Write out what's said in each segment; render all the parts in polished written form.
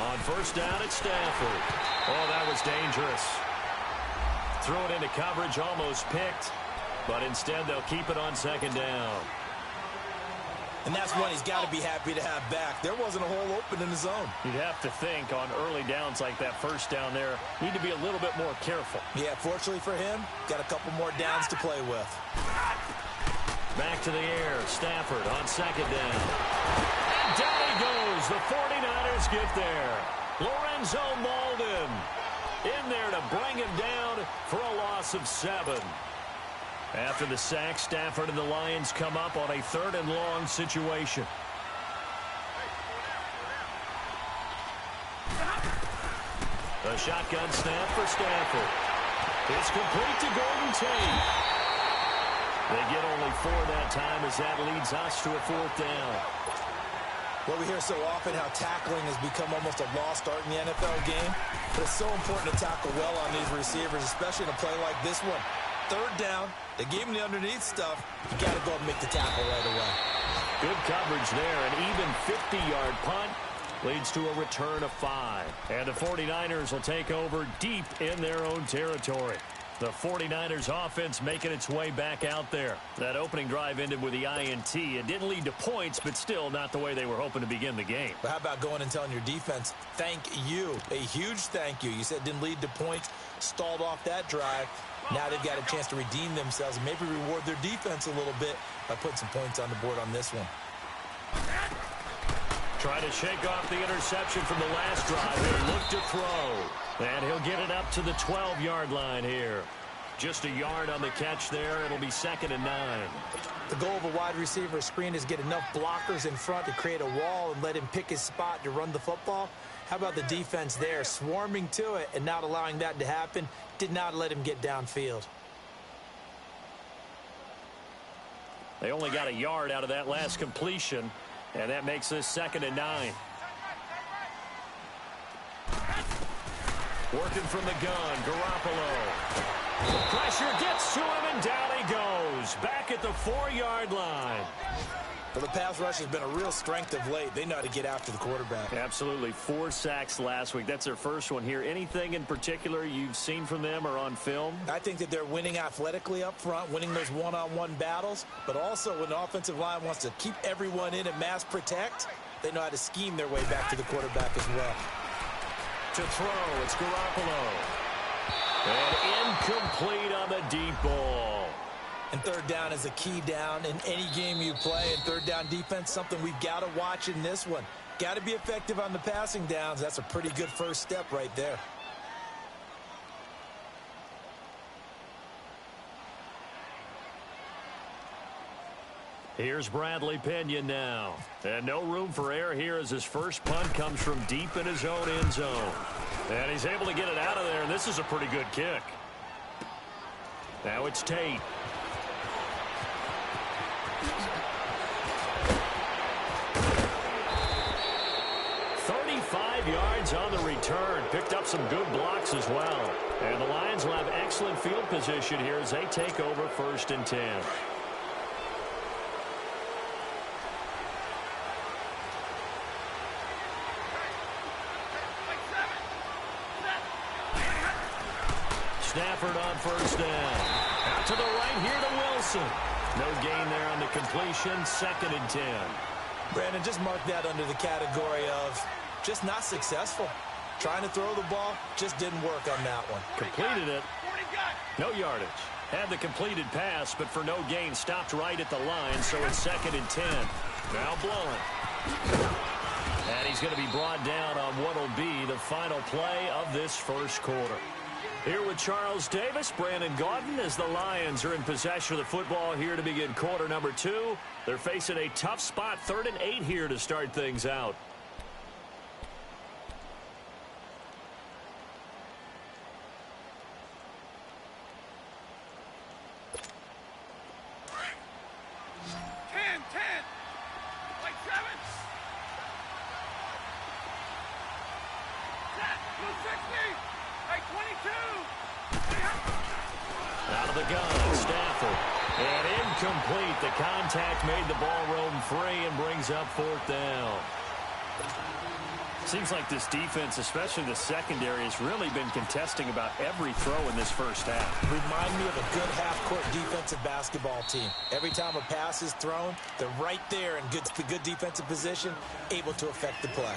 On first down, it's Stafford. Oh, that was dangerous. Threw it into coverage, almost picked. But instead, they'll keep it on second down. And that's one he's got to be happy to have back. There wasn't a hole open in the zone. You'd have to think on early downs like that first down there, need to be a little bit more careful. Yeah, fortunately for him, got a couple more downs to play with. Back to the air. Stafford on second down. And down he goes. The 49ers get there. Lorenzo Malden in there to bring him down for a loss of 7. After the sack, Stafford and the Lions come up on a 3rd and long situation. A shotgun snap for Stafford. It's complete to Golden Tate. They get only 4 that time as that leads us to a 4th down. Well, we hear so often how tackling has become almost a lost art in the NFL game. But it's so important to tackle well on these receivers, especially in a play like this one. 3rd down, they gave him the underneath stuff. You got to go and make the tackle right away. Good coverage there. An even 50-yard punt leads to a return of 5. And the 49ers will take over deep in their own territory. The 49ers offense making its way back out there. That opening drive ended with the INT. It didn't lead to points, but still not the way they were hoping to begin the game. But how about going and telling your defense, thank you, a huge thank you. You said it didn't lead to points, stalled off that drive. Now they've got a chance to redeem themselves and maybe reward their defense a little bit by putting some points on the board on this one. Try to shake off the interception from the last drive. He'll look to throw. And he'll get it up to the 12-yard line here. Just a yard on the catch there. It'll be 2nd and 9. The goal of a wide receiver screen is get enough blockers in front to create a wall and let him pick his spot to run the football. How about the defense there, swarming to it and not allowing that to happen? Did not let him get downfield. They only got a yard out of that last completion, and that makes this 2nd and 9. Working from the gun, Garoppolo. The pressure gets to him, and down he goes. Back at the 4-yard line. Well, the pass rush has been a real strength of late. They know how to get after the quarterback. Absolutely. 4 sacks last week. That's their first one here. Anything in particular you've seen from them or on film? I think that they're winning athletically up front, winning those one-on-one battles, but also when the offensive line wants to keep everyone in and mass protect, they know how to scheme their way back to the quarterback as well. To throw, it's Garoppolo. And incomplete on the deep ball. And 3rd down is a key down in any game you play. And 3rd down defense, something we've got to watch in this one. Got to be effective on the passing downs. That's a pretty good first step right there. Here's Bradley Pinion now. And no room for error here as his first punt comes from deep in his own end zone. And he's able to get it out of there, and this is a pretty good kick. Now it's Tate. Yards on the return. Picked up some good blocks as well. And the Lions will have excellent field position here as they take over 1st and 10. Stafford on 1st down. Out to the right here to Wilson. No gain there on the completion. 2nd and 10. Brandon, just mark that under the category of just not successful. Trying to throw the ball, just didn't work on that one. Completed it. No yardage. Had the completed pass, but for no gain, stopped right at the line, so it's 2nd and 10. Now blowing. And he's going to be brought down on what will be the final play of this first quarter. Here with Charles Davis, Brandon Gaudin, as the Lions are in possession of the football here to begin quarter number 2. They're facing a tough spot, 3rd and 8 here to start things out. Out of the gun, Stafford. And incomplete. The contact made the ball roam free and brings up 4th down. Seems like this defense, especially the secondary, has really been contesting about every throw in this first half. Remind me of a good half-court defensive basketball team. Every time a pass is thrown, they're right there in the good defensive position, able to affect the play.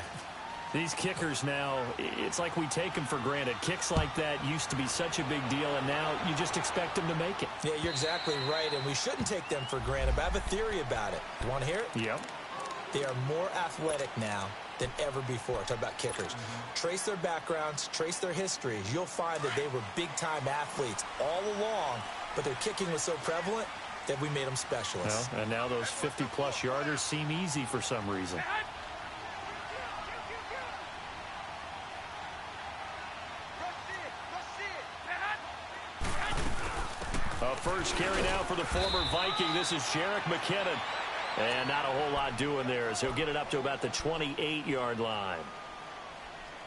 These kickers now, it's like we take them for granted. Kicks like that used to be such a big deal, and now you just expect them to make it. Yeah, you're exactly right, and we shouldn't take them for granted, but I have a theory about it. You want to hear it? Yep. They are more athletic now than ever before. Talk about kickers. Trace their backgrounds, trace their histories. You'll find that they were big-time athletes all along, but their kicking was so prevalent that we made them specialists. Well, and now those 50-plus yarders seem easy for some reason. A first carry now for the former Viking. This is Jerick McKinnon. And not a whole lot doing there as he'll get it up to about the 28-yard line.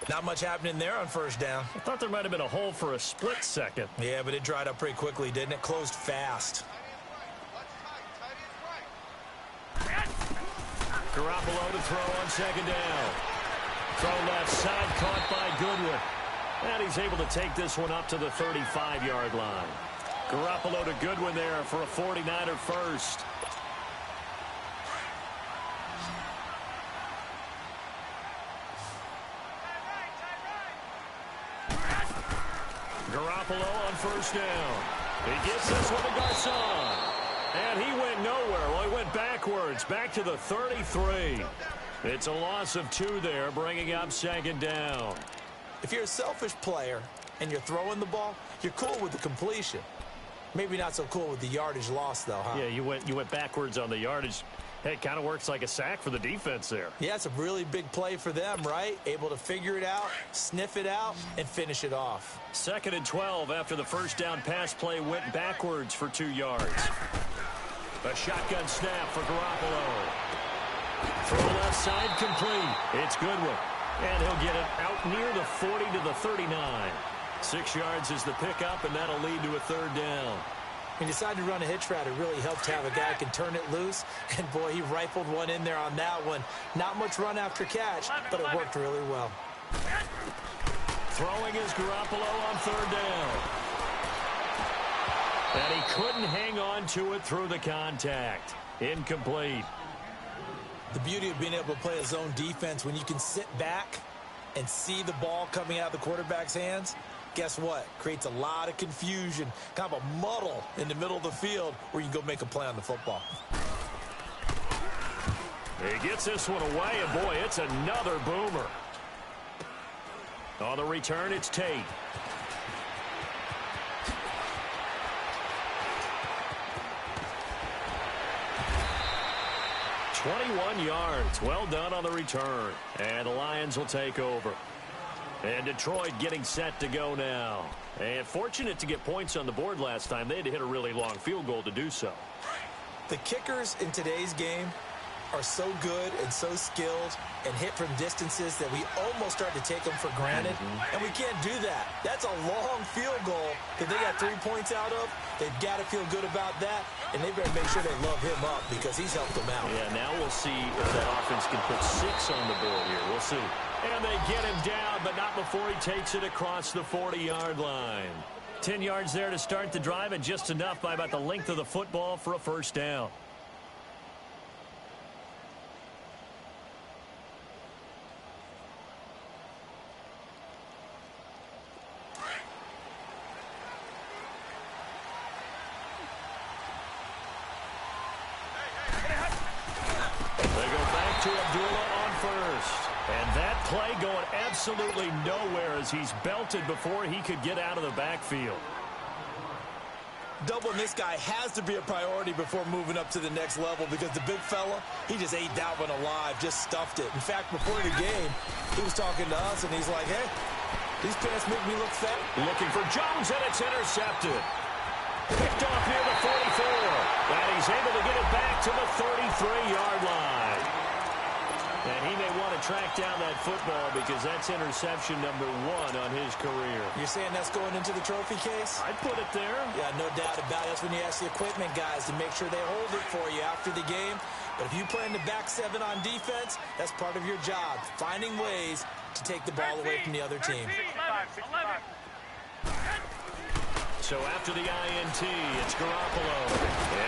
Not much happening there on first down. I thought there might have been a hole for a split second. Yeah, but it dried up pretty quickly, didn't it? Closed fast. Garoppolo to throw on second down. Throw left side, caught by Goodwin. And he's able to take this one up to the 35-yard line. Garoppolo to Goodwin there for a 49er first. Garoppolo on first down. He gets this one to Garcon. And he went nowhere. Well, he went backwards, back to the 33. It's a loss of 2 there, bringing up second down. If you're a selfish player and you're throwing the ball, you're cool with the completion. Maybe not so cool with the yardage loss, though, huh? Yeah, you went backwards on the yardage. Hey, it kind of works like a sack for the defense there. Yeah, it's a really big play for them, right? Able to figure it out, sniff it out, and finish it off. 2nd and 12 after the first down pass play went backwards for 2 yards. A shotgun snap for Garoppolo. Throw left side complete. It's Goodwin. And he'll get it out near the 40 to the 39. 6 yards is the pickup, and that'll lead to a third down. He decided to run a hitch route. It really helped to have a guy who can turn it loose. And, boy, he rifled one in there on that one. Not much run after catch, but it worked really well. Throwing is Garoppolo on third down. And he couldn't hang on to it through the contact. Incomplete. The beauty of being able to play a zone defense when you can sit back and see the ball coming out of the quarterback's hands, guess what? Creates a lot of confusion, kind of a muddle in the middle of the field where you can go make a play on the football. He gets this one away, and boy, it's another boomer. On the return, it's Tate. "21 yards. Well done on the return. And the Lions will take over. And Detroit getting set to go now. And fortunate to get points on the board last time. They had to hit a really long field goal to do so. The kickers in today's game are so good and so skilled and hit from distances that we almost start to take them for granted. And we can't do that. That's a long field goal that they got 3 points out of. They've got to feel good about that, and they better make sure they love him up because he's helped them out. Yeah, now we'll see if that offense can put 6 on the board here. We'll see. And they get him down, but not before he takes it across the 40-yard line. 10 yards there to start the drive, and just enough by about the length of the football for a first down. Play going absolutely nowhere as he's belted before he could get out of the backfield. Doubling this guy has to be a priority before moving up to the next level because the big fella, he just ate that one alive, just stuffed it. In fact, before the game, he was talking to us, and he's like, hey, these pants make me look fat. Looking for Jones, and it's intercepted. Picked off near the 44, and he's able to get it back to the 33-yard line. And he may want to track down that football because that's interception number 1 on his career. You're saying that's going into the trophy case? I'd put it there. Yeah, no doubt about it. That's when you ask the equipment guys to make sure they hold it for you after the game. But if you play in the back 7 on defense, that's part of your job, finding ways to take the ball away from the other team. 11. So after the INT, it's Garoppolo.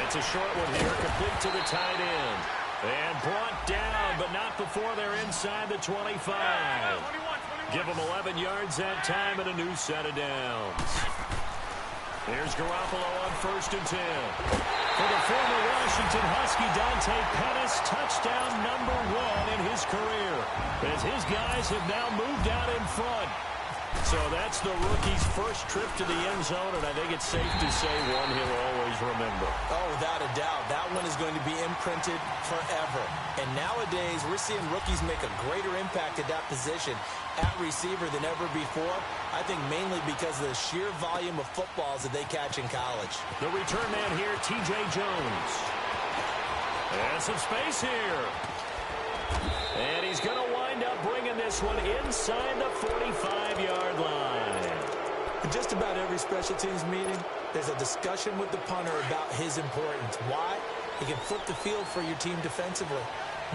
It's a short one here, complete to the tight end. And brought down, but not before they're inside the 25. Give them 11 yards that time and a new set of downs. Here's Garoppolo on 1st and 10. For the former Washington Husky, Dante Pettis, touchdown number 1 in his career, as his guys have now moved out in front. So that's the rookie's first trip to the end zone, and I think it's safe to say one he'll always remember. Oh, without a doubt. That one is going to be imprinted forever. And nowadays, we're seeing rookies make a greater impact at that position at receiver than ever before. I think mainly because of the sheer volume of footballs that they catch in college. The return man here, T.J. Jones. And some space here. And he's going to wind up bringing this one inside the 45-yard line. In just about every special teams meeting, there's a discussion with the punter about his importance. Why? He can flip the field for your team defensively,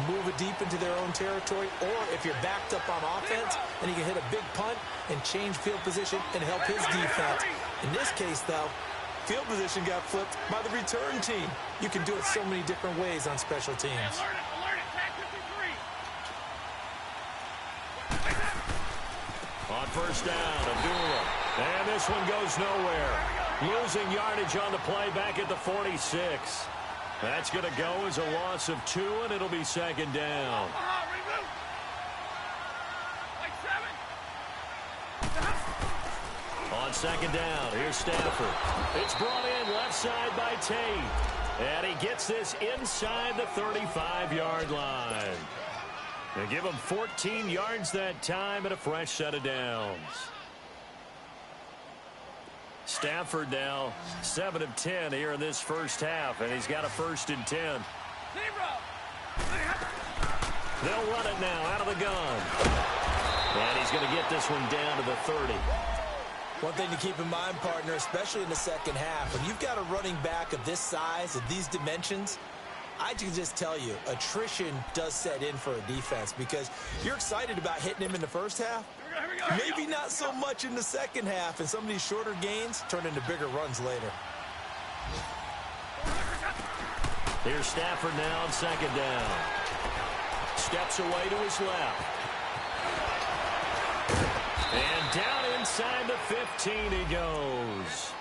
move it deep into their own territory, or if you're backed up on offense, then he can hit a big punt and change field position and help his defense. In this case, though, field position got flipped by the return team. You can do it so many different ways on special teams. On 1st down, Abdullah. And this one goes nowhere. Losing yardage on the play back at the 46. That's going to go as a loss of 2, and it'll be 2nd down. On 2nd down, here's Stafford. It's brought in left side by Tate. And he gets this inside the 35-yard line. They give him 14 yards that time and a fresh set of downs. Stafford now 7 of 10 here in this first half, and he's got a 1st and 10. They'll run it now out of the gun. And he's going to get this one down to the 30. One thing to keep in mind, partner, especially in the second half, when you've got a running back of this size, of these dimensions, I can just tell you, attrition does set in for a defense because you're excited about hitting him in the first half. Maybe not so much in the second half, and some of these shorter gains turn into bigger runs later. Here's Stafford now on 2nd down. Steps away to his left. And down inside the 15 he goes.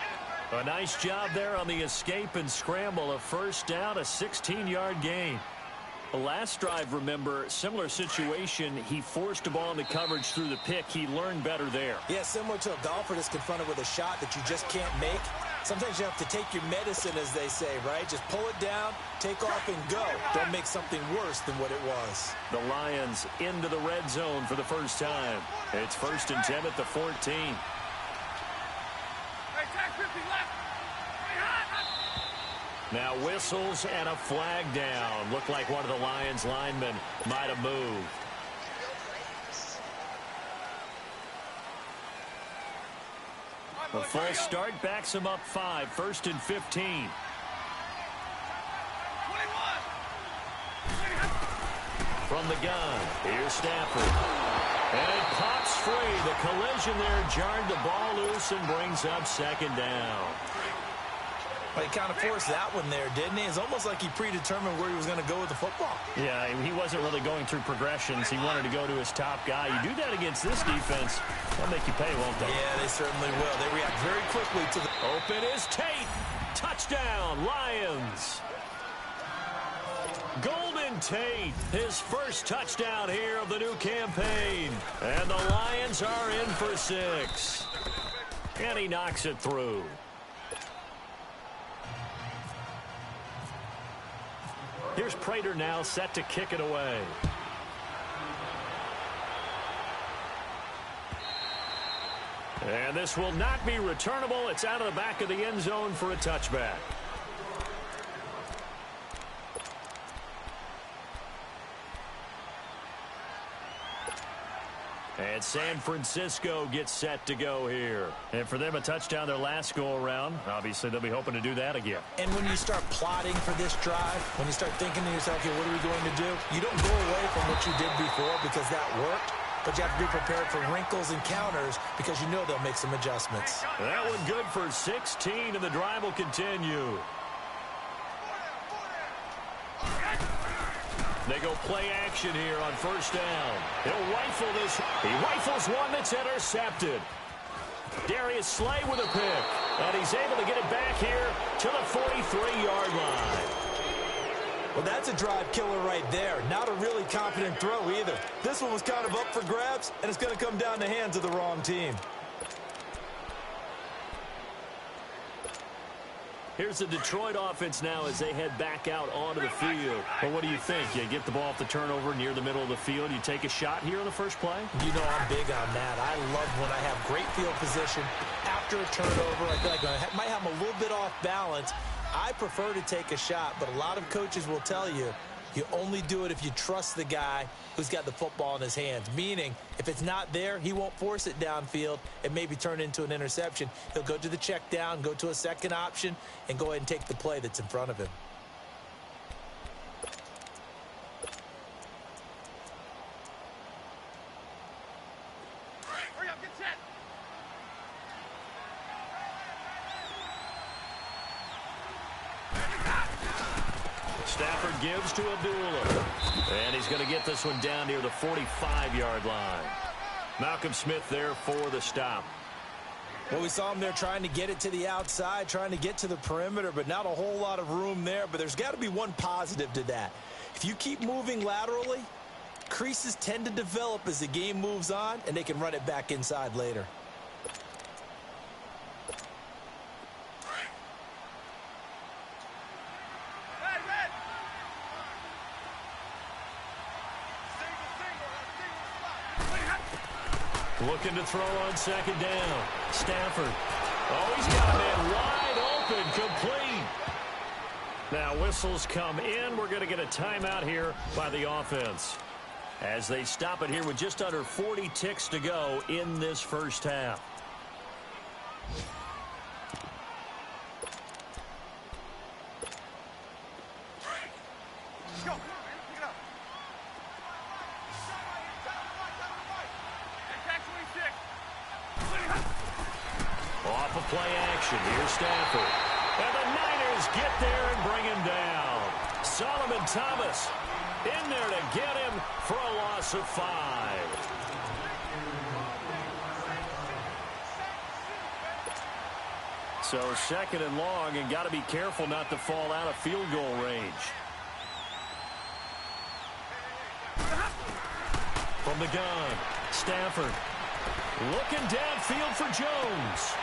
A nice job there on the escape and scramble. A 1st down, a 16-yard gain. The last drive, remember, similar situation. He forced a ball into coverage through the pick. He learned better there. Yeah, similar to a golfer that's confronted with a shot that you just can't make. Sometimes you have to take your medicine, as they say, right? Just pull it down, take off, and go. Don't make something worse than what it was. The Lions into the red zone for the first time. It's 1st and 10 at the 14. Now whistles and a flag down. Looked like one of the Lions linemen might have moved. The full start backs him up 5. 1st and 15. From the gun, here's Stafford. And it pops free. The collision there jarred the ball loose and brings up 2nd down. Well, he kind of forced that one there, didn't he? It's almost like he predetermined where he was going to go with the football. Yeah, he wasn't really going through progressions. He wanted to go to his top guy. You do that against this defense, they'll make you pay, won't they? Yeah, they certainly will. They react very quickly to the... Open is Tate. Touchdown, Lions. Golden Tate, his first touchdown here of the new campaign. And the Lions are in for 6. And he knocks it through. Here's Prater now set to kick it away. And this will not be returnable. It's out of the back of the end zone for a touchback. And San Francisco gets set to go here. And for them, a touchdown their last go-around. Obviously, they'll be hoping to do that again. And when you start plotting for this drive, when you start thinking to yourself, okay, what are we going to do? You don't go away from what you did before because that worked. But you have to be prepared for wrinkles and counters because you know they'll make some adjustments. That one good for 16, and the drive will continue. They go play action here on first down. He'll rifle this. He rifles one that's intercepted. Darius Slay with a pick. And he's able to get it back here to the 43-yard line. Well, that's a drive killer right there. Not a really confident throw either. This one was kind of up for grabs, and it's going to come down the hands of the wrong team. Here's the Detroit offense now as they head back out onto the field. Well, what do you think? You get the ball off the turnover near the middle of the field. You take a shot here on the first play? You know I'm big on that. I love when I have great field position after a turnover. I feel like I might have them a little bit off balance. I prefer to take a shot, but a lot of coaches will tell you, you only do it if you trust the guy who's got the football in his hands. Meaning, if it's not there, he won't force it downfield and maybe turn into an interception. He'll go to the check down, go to a second option, and go ahead and take the play that's in front of him. Hurry up, get set. Stafford gives to Abdullah. And he's going to get this one down near the 45-yard line. Malcolm Smith there for the stop. Well, we saw him there trying to get it to the outside, trying to get to the perimeter, but not a whole lot of room there. But there's got to be one positive to that. If you keep moving laterally, creases tend to develop as the game moves on, and they can run it back inside later. Looking to throw on second down. Stafford. Oh, he's got a man wide open, complete. Now whistles come in. We're going to get a timeout here by the offense as they stop it here with just under 40 ticks to go in this first half. Go. Pick it up. Off of play action. Here's Stafford. And the Niners get there and bring him down. Solomon Thomas in there to get him for a loss of 5. So second and long, and got to be careful not to fall out of field goal range. From the gun, Stafford looking downfield for Jones.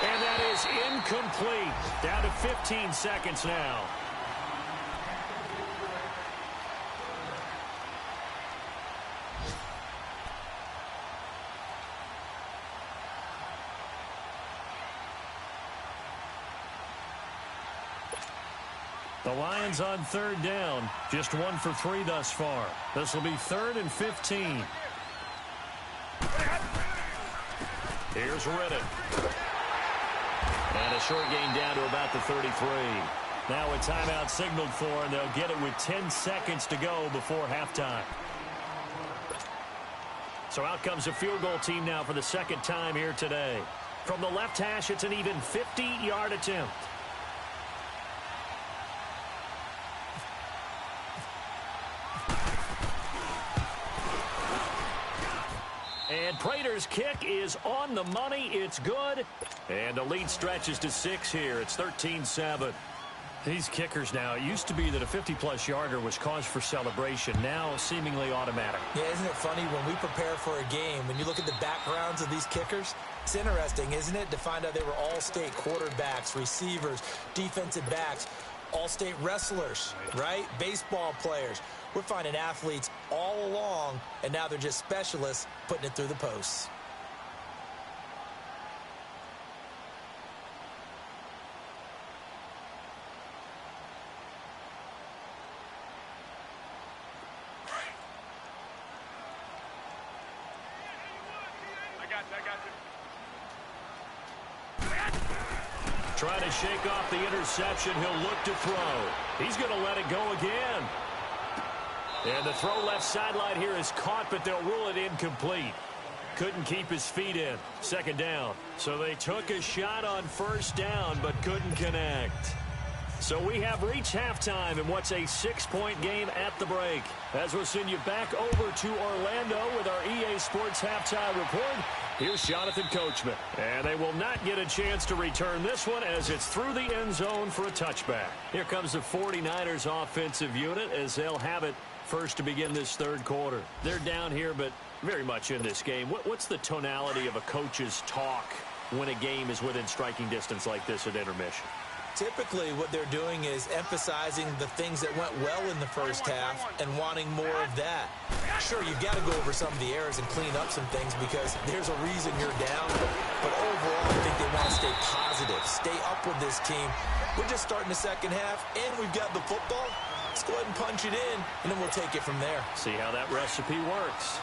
And that is incomplete. Down to 15 seconds now. The Lions on third down. Just 1 for 3 thus far. This will be 3rd and 15. Here's Reddick. And a short gain down to about the 33. Now a timeout signaled for, and they'll get it with 10 seconds to go before halftime. So out comes a field goal team now for the second time here today. From the left hash, it's an even 50-yard attempt. And Prater's kick is on the money. It's good. And the lead stretches to 6 here. It's 13-7. These kickers now, it used to be that a 50-plus yarder was cause for celebration. Now seemingly automatic. Yeah, isn't it funny when we prepare for a game, when you look at the backgrounds of these kickers, it's interesting, isn't it, to find out they were all-state quarterbacks, receivers, defensive backs, all-state wrestlers, right? Baseball players. We're finding athletes all along, and now they're just specialists putting it through the posts. Trying to shake off the interception. He'll look to throw. He's going to let it go again. And the throw left sideline here is caught, but they'll rule it incomplete. Couldn't keep his feet in. Second down. So they took a shot on first down, but couldn't connect. So we have reached halftime in what's a 6-point game at the break. As we'll send you back over to Orlando with our EA Sports Halftime Report, here's Jonathan Coachman. And they will not get a chance to return this one as it's through the end zone for a touchback. Here comes the 49ers offensive unit as they'll have it first to begin this third quarter. They're down here, but very much in this game. What's the tonality of a coach's talk when a game is within striking distance like this at intermission? Typically, what they're doing is emphasizing the things that went well in the first half and wanting more of that. Sure, you've got to go over some of the errors and clean up some things because there's a reason you're down. But overall, I think they want to stay positive, stay up with this team. We're just starting the second half, and we've got the football. Let's go ahead and punch it in, and then we'll take it from there. See how that recipe works.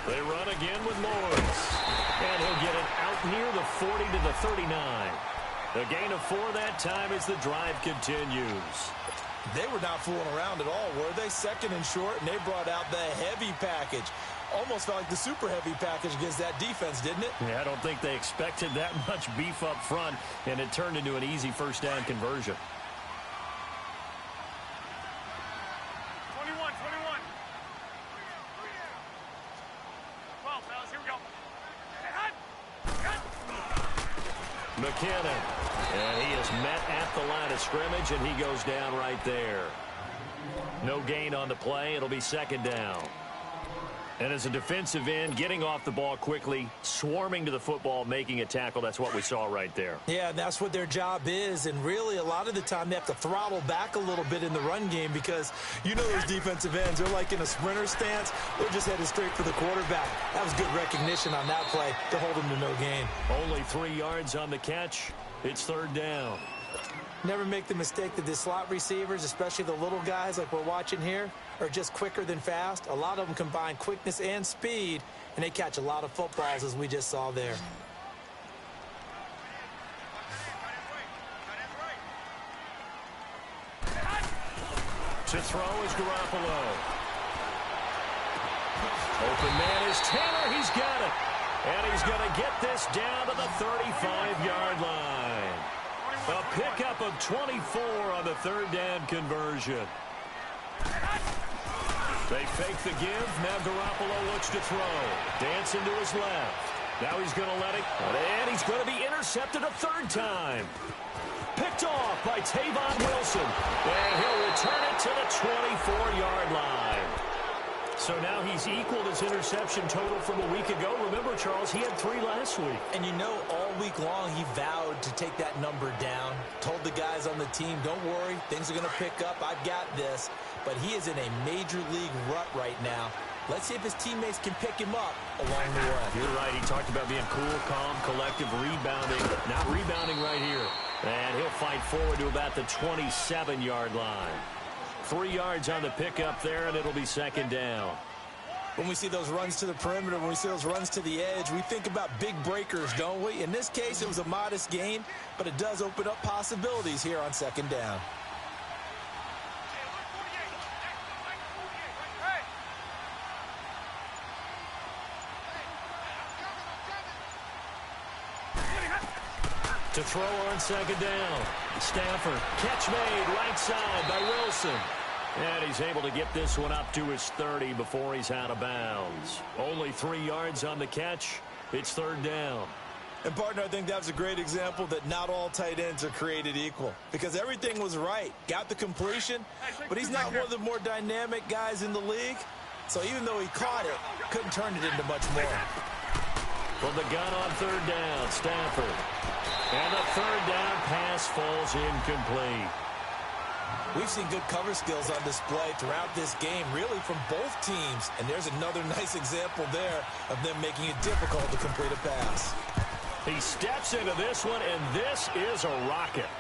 They run again with Lawrence. And he'll get it out near the 40 to the 39. A gain of 4 that time as the drive continues. They were not fooling around at all, were they? Second and short, and they brought out the heavy package. Almost felt like the super heavy package against that defense, didn't it? Yeah, I don't think they expected that much beef up front, and it turned into an easy first down conversion. 21. 12, fellas, here we go. McKinnon. And he is met at the line of scrimmage, and he goes down right there. No gain on the play. It'll be second down. And as a defensive end, getting off the ball quickly, swarming to the football, making a tackle, that's what we saw right there. Yeah, and that's what their job is. And really, a lot of the time, they have to throttle back a little bit in the run game because you know those defensive ends, they're like in a sprinter stance. They're just headed straight for the quarterback. That was good recognition on that play to hold him to no gain. Only 3 yards on the catch. It's third down. Never make the mistake that the slot receivers, especially the little guys like we're watching here, are just quicker than fast. A lot of them combine quickness and speed, and they catch a lot of footballs, as we just saw there. To throw is Garoppolo. Open man is Taylor. He's got it. And he's going to get this down to the 35-yard line. A pickup of 24 on the third down conversion. They fake the give. Now Garoppolo looks to throw. Dancing to his left. Now he's going to let it. And he's going to be intercepted a third time. Picked off by Tavon Wilson. And he'll return it to the 24-yard line. So now he's equaled his interception total from a week ago. Remember, Charles, he had 3 last week. And you know, all week long, he vowed to take that number down. Told the guys on the team, don't worry, things are going to pick up. I've got this. But he is in a major league rut right now. Let's see if his teammates can pick him up along the way. You're right. He talked about being cool, calm, collective, rebounding. Not rebounding right here. And he'll fight forward to about the 27-yard line. 3 yards on the pickup there, and it'll be second down. When we see those runs to the perimeter, when we see those runs to the edge, we think about big breakers, don't we? In this case, it was a modest gain, but it does open up possibilities here on second down. To throw on second down. Stafford, catch made, right side by Wilson. And he's able to get this one up to his 30 before he's out of bounds. Only 3 yards on the catch. It's third down. And, partner, I think that's a great example that not all tight ends are created equal. Because everything was right. Got the completion, but he's not one of the more dynamic guys in the league. So even though he caught it, couldn't turn it into much more. From the gun on third down, Stafford. And the third down pass falls incomplete. We've seen good cover skills on display throughout this game, really from both teams. And there's another nice example there of them making it difficult to complete a pass. He steps into this one, and this is a rocket.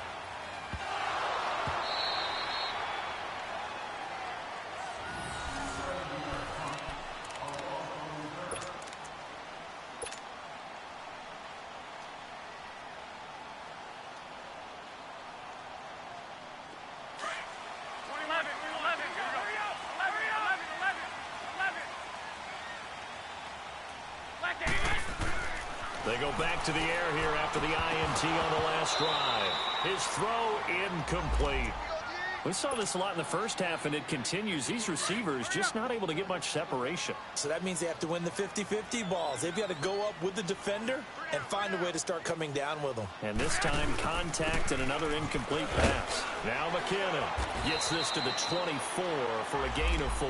They go back to the air here after the INT on the last drive. His throw incomplete. We saw this a lot in the first half, and it continues. These receivers just not able to get much separation. So that means they have to win the 50-50 balls. They've got to go up with the defender and find a way to start coming down with them. And this time, contact and another incomplete pass. Now McKinnon gets this to the 24 for a gain of 4.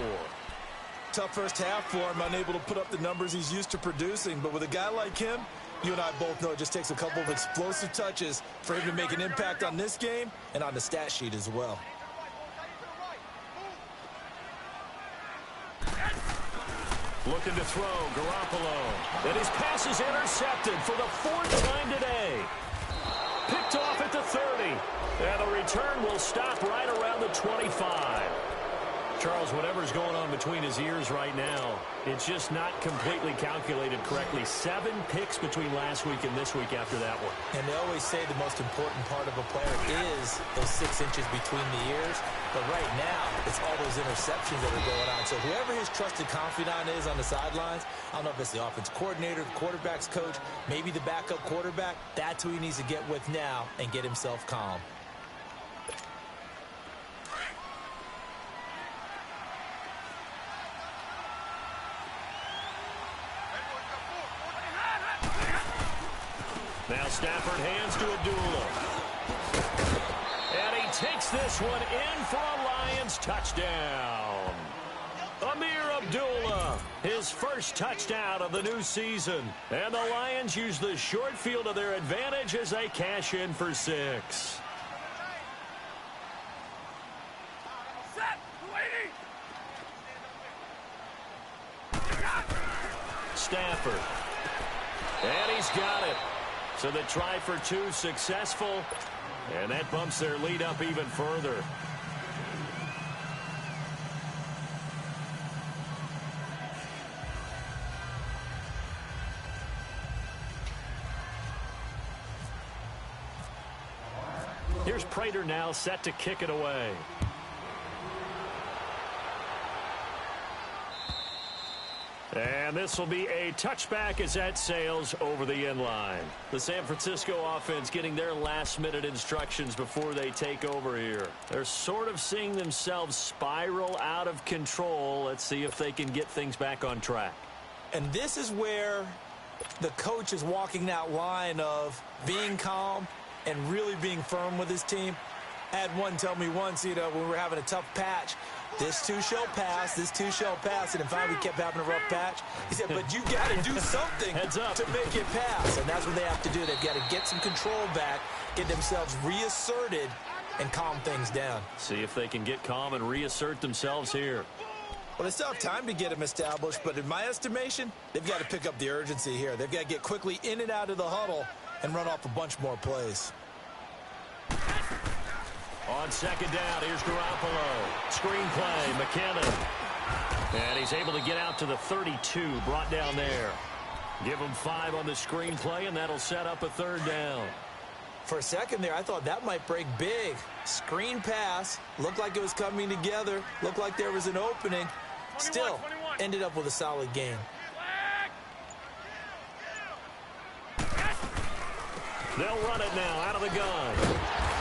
Tough first half for him, unable to put up the numbers he's used to producing. But with a guy like him, you and I both know it just takes a couple of explosive touches for him to make an impact on this game and on the stat sheet as well. Looking to throw, Garoppolo. And his pass is intercepted for the 4th time today. Picked off at the 30. And the return will stop right around the 25. Charles, whatever's going on between his ears right now, it's just not completely calculated correctly. 7 picks between last week and this week after that one. And they always say the most important part of a player is those 6 inches between the ears. But right now, it's all those interceptions that are going on. So whoever his trusted confidant is on the sidelines, I don't know if it's the offense coordinator, the quarterback's coach, maybe the backup quarterback, that's who he needs to get with now and get himself calm. Now Stafford hands to Abdullah. And he takes this one in for a Lions touchdown. Amir Abdullah, his first touchdown of the new season. And the Lions use the short field to their advantage as they cash in for 6. Stafford. And he's got it. So the try for 2 successful, and that bumps their lead up even further. Here's Prater now set to kick it away. And this will be a touchback as that sails over the end line. The San Francisco offense getting their last-minute instructions before they take over here. They're sort of seeing themselves spiral out of control. Let's see if they can get things back on track. And this is where the coach is walking that line of being calm and really being firm with his team. I had one tell me once, when we were having a tough patch, this too shall pass, this too shall pass. And in fact, we kept having a rough patch. He said, but you got to do something to make it pass. And that's what they have to do. They've got to get some control back, get themselves reasserted, and calm things down. See if they can get calm and reassert themselves here. Well, they still have time to get them established, but in my estimation, they've got to pick up the urgency here. They've got to get quickly in and out of the huddle and run off a bunch more plays. On second down, here's Garoppolo. Screen play, McKinnon. And he's able to get out to the 32, brought down there. Give him 5 on the screen play, and that'll set up a 3rd down. For a second there, I thought that might break big. Screen pass, looked like it was coming together, looked like there was an opening. Still, ended up with a solid game. They'll run it now out of the gun.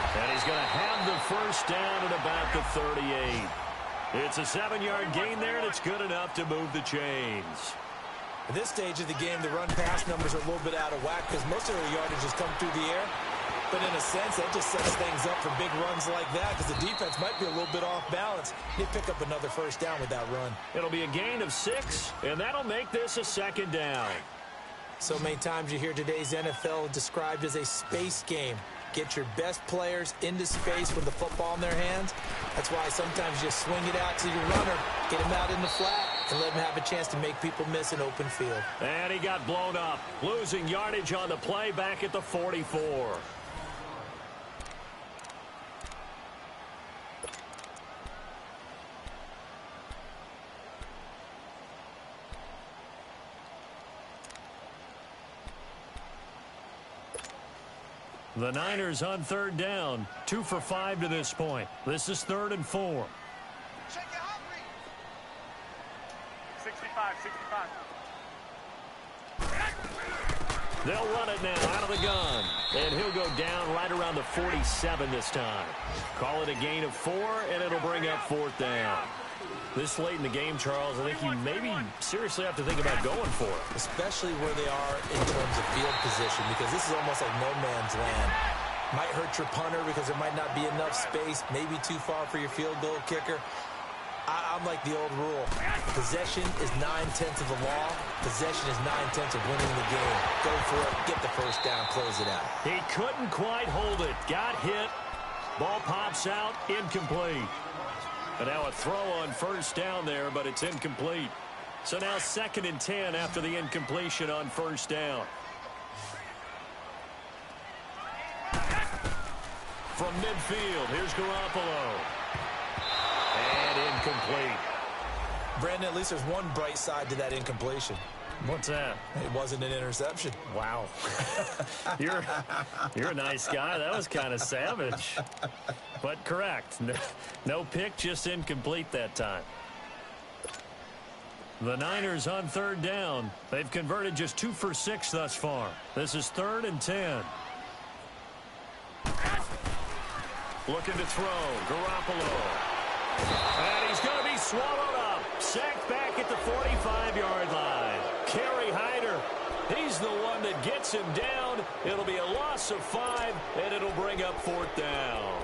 And he's going to have the first down at about the 38. It's a 7-yard gain there, and it's good enough to move the chains. At this stage of the game, the run-pass numbers are a little bit out of whack because most of their yardage has come through the air. But in a sense, that just sets things up for big runs like that because the defense might be a little bit off balance. They pick up another first down with that run. It'll be a gain of 6, and that'll make this a 2nd down. So many times you hear today's NFL described as a space game. Get your best players into space with the football in their hands. That's why sometimes you swing it out to your runner, get him out in the flat, and let him have a chance to make people miss an open field. And he got blown up, losing yardage on the play back at the 44. The Niners on 3rd down, 2 for 5 to this point. This is 3rd and 4. 65. They'll run it now out of the gun. And he'll go down right around the 47 this time. Call it a gain of 4, and it'll bring up 4th down. This late in the game, Charles, I think you maybe seriously have to think about going for it. Especially where they are in terms of field position, because this is almost like no man's land. Might hurt your punter because there might not be enough space, maybe too far for your field goal kicker. I'm like the old rule. Possession is 9/10 of the law. Possession is 9/10 of winning the game. Go for it, get the first down, close it out. He couldn't quite hold it. Got hit. Ball pops out, incomplete. And now a throw on first down there, but it's incomplete. So now 2nd and 10 after the incompletion on first down. From midfield, here's Garoppolo. And incomplete. Brandon, at least there's one bright side to that incompletion. What's that? It wasn't an interception. Wow. You're a nice guy. That was kind of savage. But correct. No pick, just incomplete that time. The Niners on 3rd down. They've converted just 2 for 6 thus far. This is 3rd and 10. Looking to throw. Garoppolo. And he's going to be swallowed up. Sacked back at the 45-yard line. Kerry Hyder. He's the one that gets him down. It'll be a loss of 5, and it'll bring up 4th down.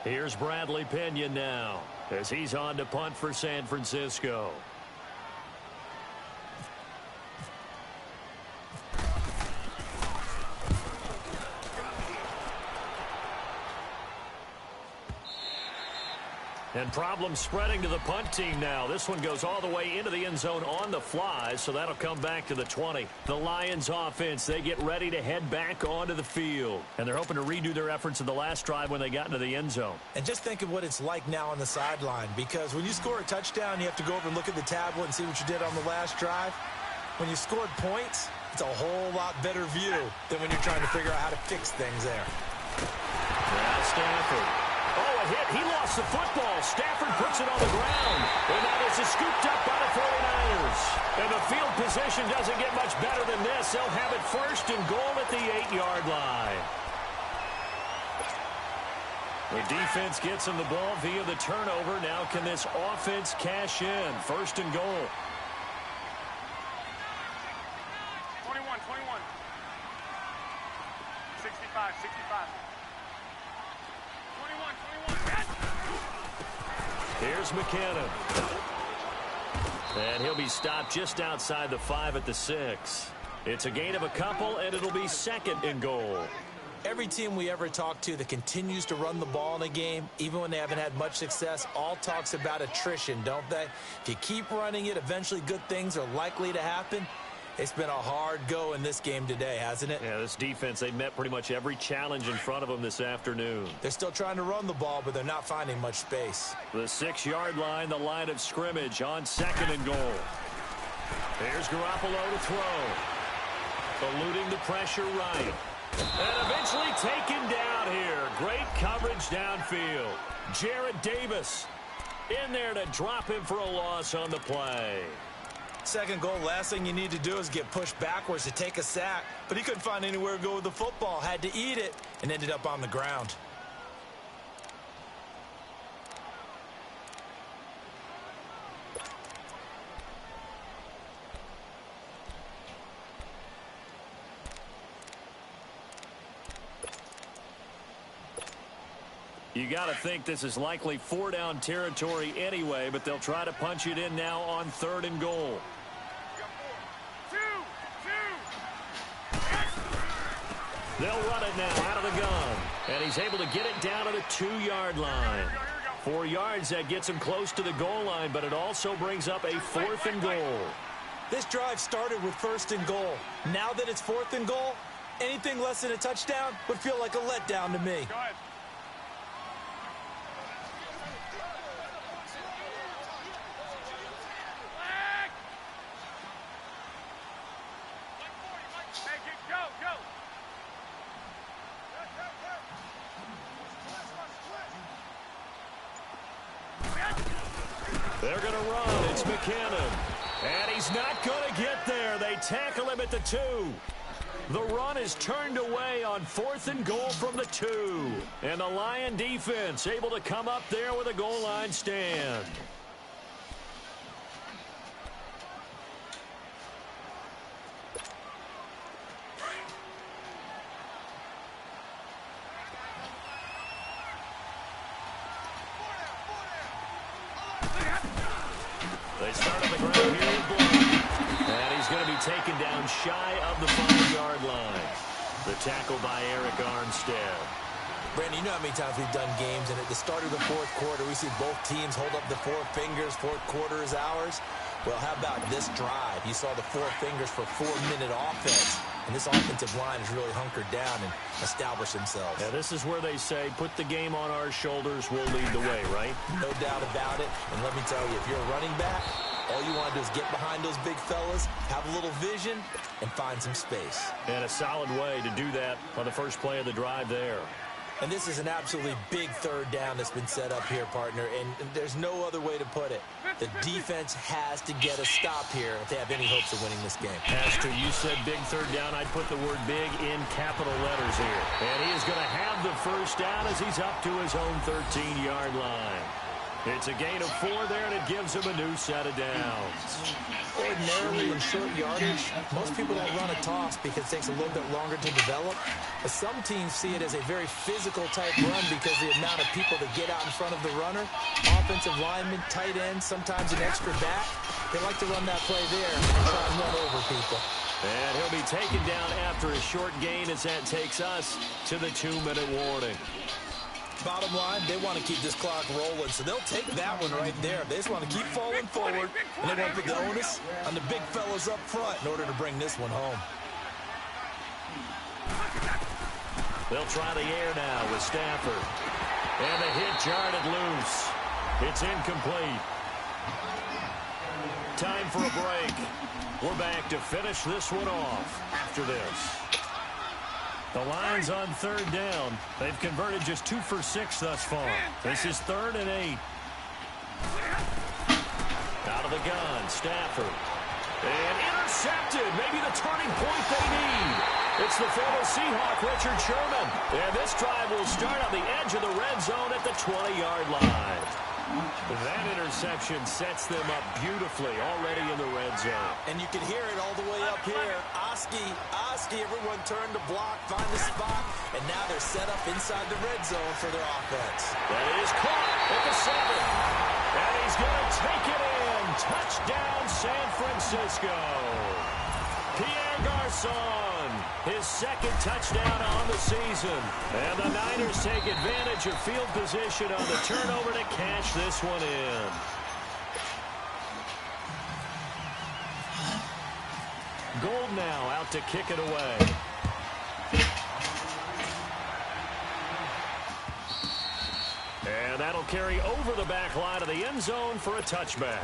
Here's Bradley Pinion now as he's on to punt for San Francisco. And problems spreading to the punt team now. This one goes all the way into the end zone on the fly, so that'll come back to the 20. The Lions offense, they get ready to head back onto the field. And they're hoping to redo their efforts in the last drive when they got into the end zone. And just think of what it's like now on the sideline, because when you score a touchdown, you have to go over and look at the tablet and see what you did on the last drive. When you scored points, it's a whole lot better view than when you're trying to figure out how to fix things there. Now Stafford. Oh, a hit. He lost the football. Stafford puts it on the ground. And now this is scooped up by the 49ers. And the field position doesn't get much better than this. They'll have it 1st and goal at the 8-yard line. The defense gets him the ball via the turnover. Now can this offense cash in? 1st and goal. 21, 21. 65, 65. Here's McKinnon. And he'll be stopped just outside the 5 at the 6. It's a gain of a couple, and it'll be 2nd and goal. Every team we ever talk to that continues to run the ball in a game, even when they haven't had much success, all talks about attrition, don't they? If you keep running it, eventually good things are likely to happen. It's been a hard go in this game today, hasn't it? Yeah, this defense, they met pretty much every challenge in front of them this afternoon. They're still trying to run the ball, but they're not finding much space. The 6-yard line, the line of scrimmage on 2nd and goal. Here's Garoppolo to throw. Eluding the pressure right. And eventually taken down here. Great coverage downfield. Jarrett Davis in there to drop him for a loss on the play. 2nd goal, last thing you need to do is get pushed backwards to take a sack. But he couldn't find anywhere to go with the football. Had to eat it and ended up on the ground. You got to think this is likely 4-down territory anyway, but they'll try to punch it in now on 3rd and goal. They'll run it now out of the gun. And he's able to get it down to the 2-yard line. 4 yards, that gets him close to the goal line, but it also brings up a 4th and goal. This drive started with 1st and goal. Now that it's 4th and goal, anything less than a touchdown would feel like a letdown to me. Go ahead. They're going to run. It's McKinnon. And he's not going to get there. They tackle him at the 2. The run is turned away on 4th and goal from the 2. And the Lion defense able to come up there with a goal line stand. They start on the ground here with Blount. And he's going to be taken down shy of the 5-yard line. The tackle by Eric Armstead. Brandon, you know how many times we've done games, and at the start of the 4th quarter, we see both teams hold up the 4 fingers, 4th quarter is ours. Well, how about this drive? You saw the 4 fingers for 4-minute offense, and this offensive line has really hunkered down and established themselves. Yeah, this is where they say, put the game on our shoulders, we'll lead the way, right? No doubt about it, and let me tell you, if you're a running back, all you want to do is get behind those big fellas, have a little vision, and find some space. And a solid way to do that on the first play of the drive there. And this is an absolutely big 3rd down that's been set up here, partner, and there's no other way to put it. The defense has to get a stop here if they have any hopes of winning this game. Pastor, you said big 3rd down. I'd put the word big in capital letters here. And he is going to have the first down as he's up to his own 13-yard line. It's a gain of 4 there, and it gives him a new set of downs. Ordinarily, in short yardage, most people don't run a toss because it takes a little bit longer to develop. But some teams see it as a very physical type run because the amount of people that get out in front of the runner, offensive linemen, tight ends, sometimes an extra back, they like to run that play there and try and run over people. And he'll be taken down after a short gain as that takes us to the 2-minute warning. Bottom line, they want to keep this clock rolling, so they'll take that one right there. They just want to keep falling forward, and they want to put the onus on the big fellas up front in order to bring this one home. They'll try the air now with Stafford. And the hit jarred it loose. It's incomplete. Time for a break. We're back to finish this one off after this. The Lions on 3rd down. They've converted just 2 for 6 thus far. This is 3rd and 8. Out of the gun, Stafford. And intercepted. Maybe the turning point they need. It's the former Seahawk, Richard Sherman. And this drive will start on the edge of the red zone at the 20-yard line. That interception sets them up beautifully already in the red zone. And you can hear it all the way up here. Oski, everyone turned to block, find the spot, and now they're set up inside the red zone for their offense. That is caught at the 7. And he's going to take it in. Touchdown, San Francisco. Pierre Garçon, his 2nd touchdown on the season. And the Niners take advantage of field position on the turnover to cash this one in. Gold now out to kick it away. And that'll carry over the back line of the end zone for a touchback.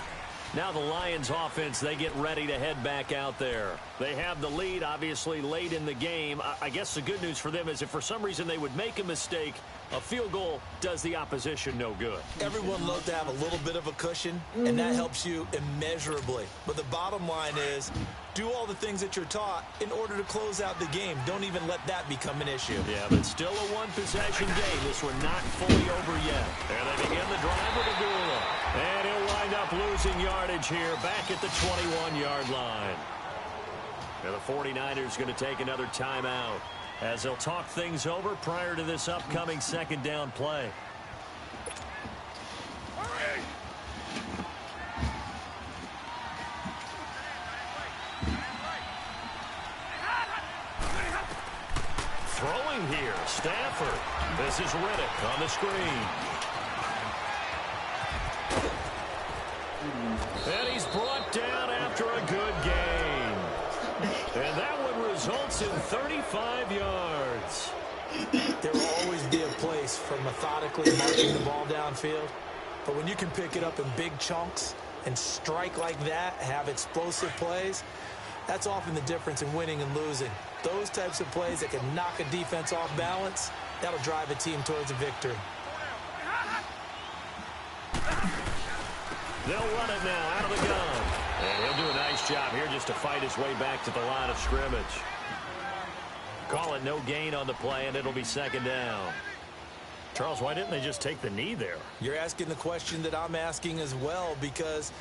Now the Lions offense, they get ready to head back out there. They have the lead, obviously, late in the game. I guess the good news for them is if for some reason they would make a mistake, a field goal does the opposition no good. Everyone loves to have a little bit of a cushion, and that helps you immeasurably. But the bottom line is, do all the things that you're taught in order to close out the game. Don't even let that become an issue. Yeah, but still a one-possession game. This one not fully over yet. And they begin the drive with a Gula. And he'll wind up losing yardage here back at the 21-yard line. And the 49ers going to take another timeout as they'll talk things over prior to this upcoming 2nd down play. Throwing here, Stafford. This is Riddick on the screen. And he's brought down after a good game. And that one results in 35 yards. There will always be a place for methodically marching the ball downfield. But when you can pick it up in big chunks and strike like that, have explosive plays, that's often the difference in winning and losing. Those types of plays that can knock a defense off balance, that'll drive a team towards a victory. They'll run it now out of the gun. And he'll do a nice job here just to fight his way back to the line of scrimmage. Call it no gain on the play, and it'll be second down. Charles, why didn't they just take the knee there? You're asking the question that I'm asking as well, because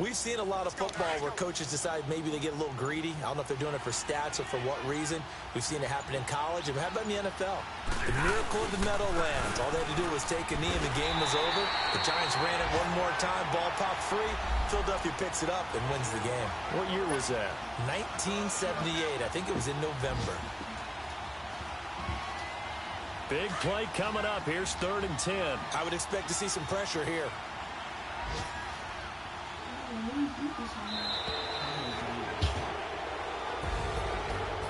we've seen a lot of football where coaches decide maybe they get a little greedy. I don't know if they're doing it for stats or for what reason. We've seen it happen in college. And how about in the NFL? The miracle of the Meadowlands. All they had to do was take a knee and the game was over. The Giants ran it one more time. Ball popped free. Philadelphia picks it up and wins the game. What year was that? 1978. I think it was in November. Big play coming up. Here's 3rd and 10. I would expect to see some pressure here.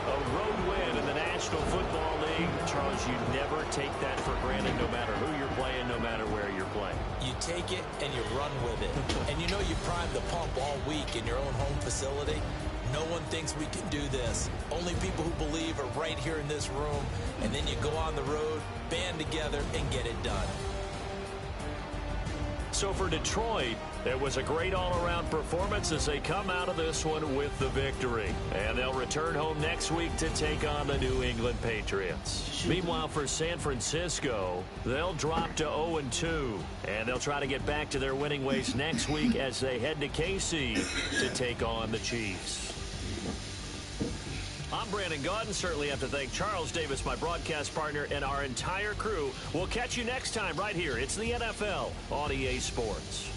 A road win in the National Football League. Charles, you never take that for granted no matter who you're playing, no matter where you're playing. You take it and you run with it. And you know you primed the pump all week in your own home facility. No one thinks we can do this. Only people who believe are right here in this room. And then you go on the road, band together, and get it done. So for Detroit, it was a great all-around performance as they come out of this one with the victory. And they'll return home next week to take on the New England Patriots. Meanwhile, for San Francisco, they'll drop to 0-2. And they'll try to get back to their winning ways next week as they head to KC to take on the Chiefs. I'm Brandon Gaudin. Certainly have to thank Charles Davis, my broadcast partner, and our entire crew. We'll catch you next time right here. It's the NFL on EA Sports.